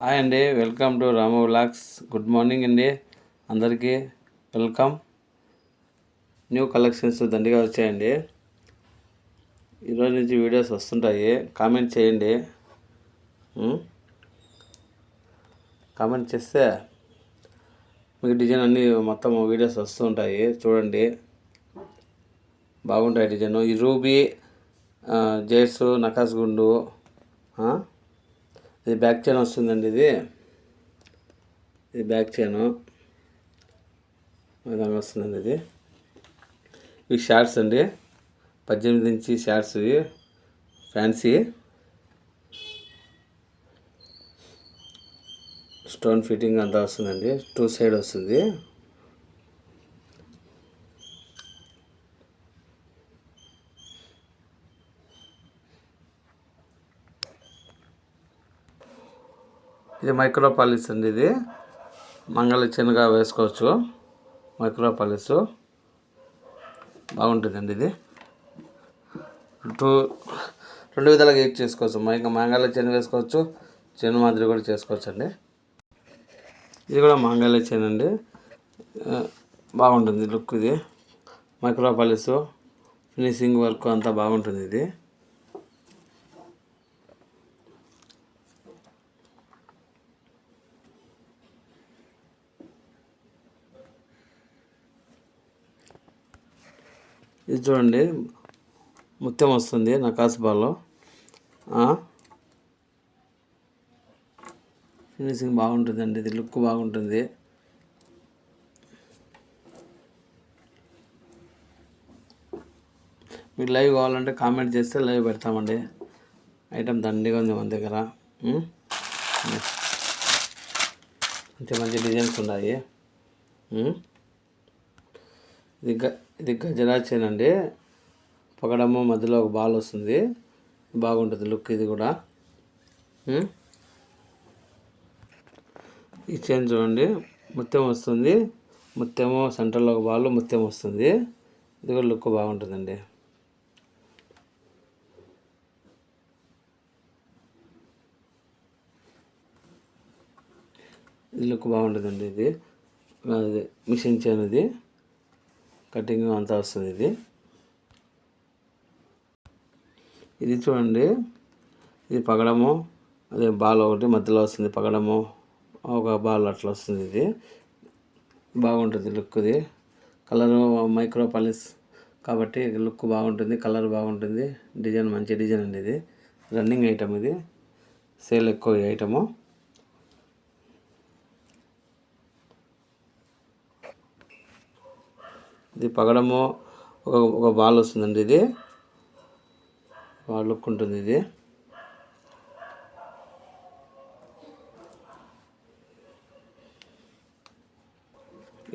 Hi అండి, welcome to Ramu vlogs. Good morning అండి అందరికీ. వెల్కమ్. న్యూ కలెక్షన్స్ దండిగా వచ్చాయండి. ఈరోజు నుంచి వీడియోస్ వస్తుంటాయి. కామెంట్ చేయండి. కామెంట్ చేస్తే మీకు డిజైన్ అన్నీ మొత్తం వీడియోస్ వస్తూ ఉంటాయి. చూడండి, బాగుంటాయి డిజైన్. ఈ రూబీ జైట్స్ నకాస్ గుండు, ఇది బ్యాక్ చైన్ వస్తుందండి. ఇది బ్యాక్ చైను విధంగా వస్తుందండి. ఇవి షార్ట్స్ అండి, 18 ఇంచి షార్ట్స్. ఇవి ఫ్యాన్సీ స్టోన్ ఫిట్టింగ్ అంతా వస్తుందండి. 2 సైడ్ వస్తుంది. ఇది మైక్రో పాలిస్ అండి. ఇది మంగళ చిన్నగా వేసుకోవచ్చు. మైక్రో పాలిస్ బాగుంటుందండి. ఇది రెండు విధాలుగా యూజ్ చేసుకోవచ్చు. మంగళ చిన్న వేసుకోవచ్చు, చిన్న మాదిరి కూడా చేసుకోవచ్చు అండి. ఇది కూడా మంగళ చైన్ అండి, బాగుంటుంది లుక్. ఇది మైక్రో పాలిస్ ఫినిషింగ్ వర్క్ అంతా బాగుంటుంది. ఇది చూడండి, ముత్యం వస్తుంది నకాస్ బాల్లో. ఫినిషింగ్ బాగుంటుందండి. ఇది లుక్ బాగుంటుంది. మీకు లైవ్ కావాలంటే కామెంట్ చేస్తే లైవ్ పెడతామండి. ఐటమ్ దండిగా ఉంది మన దగ్గర. మంచి మంచి డిజైన్స్ ఉన్నాయి. ఇది గజరా చైన్ అండి. పగడము మధ్యలో ఒక బాల్ వస్తుంది. బాగుంటుంది లుక్. ఇది కూడా ఈ చైన్ చూడండి, ముత్యం వస్తుంది. ముత్యము సెంటర్లో ఒక బాల్ ముత్యం వస్తుంది. ఇది కూడా లుక్ బాగుంటుందండి. ఇది లుక్ బాగుంటుందండి. ఇది మిషన్ చైన్. ఇది కటింగ్ అంతా వస్తుంది. ఇది చూడండి, ఇది పగడము, అదే బాల్ ఒకటి మధ్యలో వస్తుంది. పగడము ఒక బాల్ అట్లా వస్తుంది. ఇది బాగుంటుంది లుక్. ఇది కలరు మైక్రో పాలిస్ కాబట్టి లుక్ బాగుంటుంది, కలర్ బాగుంటుంది. డిజైన్ మంచి డిజైన్ అండి. ఇది రన్నింగ్ ఐటమ్. ఇది సేల్ ఎక్కువ ఈ ఐటము. ఇది పగడము ఒక బాల్ వస్తుందండి. ఇది బాగా లుక్ ఉంటుంది.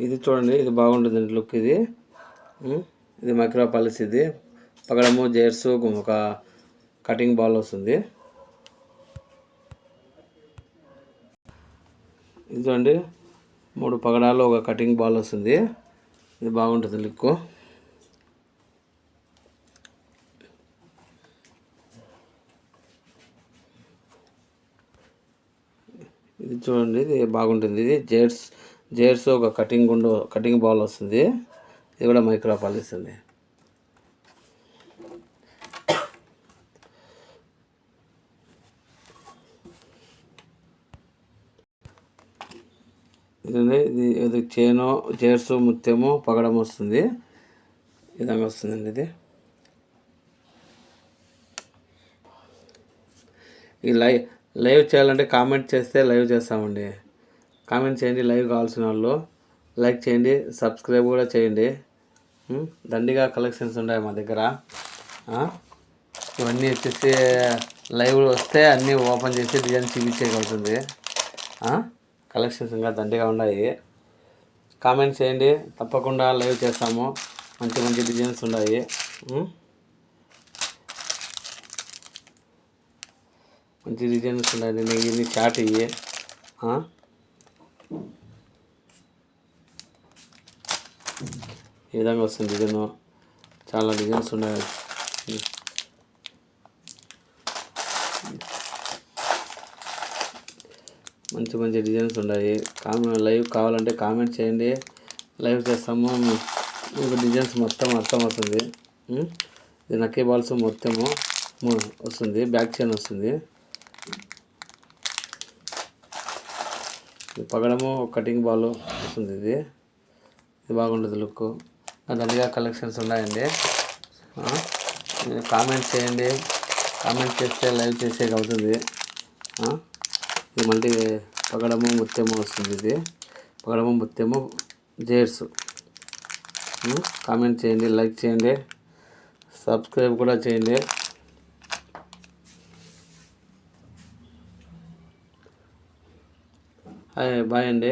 ఇది చూడండి, ఇది బాగుంటుందండి లుక్. ఇది మైక్రో పాలిస్. ఇది పగడము జైర్స్ ఒక కటింగ్ బాల్ వస్తుంది. ఇది చూడండి, 3 పగడాలు ఒక కటింగ్ బాల్ వస్తుంది. ఇది బాగుంటుంది లుక్. ఇది చూడండి, ఇది బాగుంటుంది. ఇది జైర్స్ ఒక కటింగ్ బాల్ వస్తుంది. ఇది కూడా మైక్రో పాలిస్ అండి. ఇది చైను జైర్స్ ముత్యము పగడం వస్తుంది. ఈ విధంగా వస్తుందండి. ఇది ఈ లైవ్ చేయాలంటే కామెంట్ చేస్తే లైవ్ చేస్తామండి. కామెంట్ చేయండి. లైవ్ కావాల్సిన వాళ్ళు లైక్ చేయండి, సబ్స్క్రైబ్ కూడా చేయండి. దండిగా కలెక్షన్స్ ఉన్నాయి మా దగ్గర. ఇవన్నీ వచ్చేసి లైవ్ వస్తే అన్నీ ఓపెన్ చేసి డిజైన్ చూపించేయగలుగుతుంది. కలెక్షన్స్ ఇంకా దండిగా ఉన్నాయి. కామెంట్ చేయండి, తప్పకుండా లైవ్ చేస్తాము. మంచి మంచి డిజైన్స్ ఉన్నాయి. మంచి డిజైన్స్ ఉన్నాయి. ఇన్ని చాట్ ఇవి ఈ విధంగా వస్తుంది డిజైన్. చాలా డిజైన్స్ ఉన్నాయి. మంచి మంచి డిజైన్స్ ఉన్నాయి. లైవ్ కావాలంటే కామెంట్ చేయండి, లైవ్ చేస్తాము. మీకు డిజైన్స్ మొత్తం అర్థమవుతుంది. ఇది నక్కీ బాల్స్ మొత్తము వస్తుంది, బ్యాక్ చైన్ వస్తుంది. పగడము కటింగ్ బాల్ వస్తుంది. ఇది బాగుంటుంది లుక్. దండిగా కలెక్షన్స్ ఉన్నాయండి. కామెంట్ చేయండి, కామెంట్ చేస్తే లైవ్ చేసేది అవుతుంది. ఇది మళ్ళీ పగడము ముత్యము వస్తుంది. ఇది పగడము ముత్యము జేర్స్. కామెంట్ చేయండి, లైక్ చేయండి, సబ్స్క్రైబ్ కూడా చేయండి. బాయ్ అండి.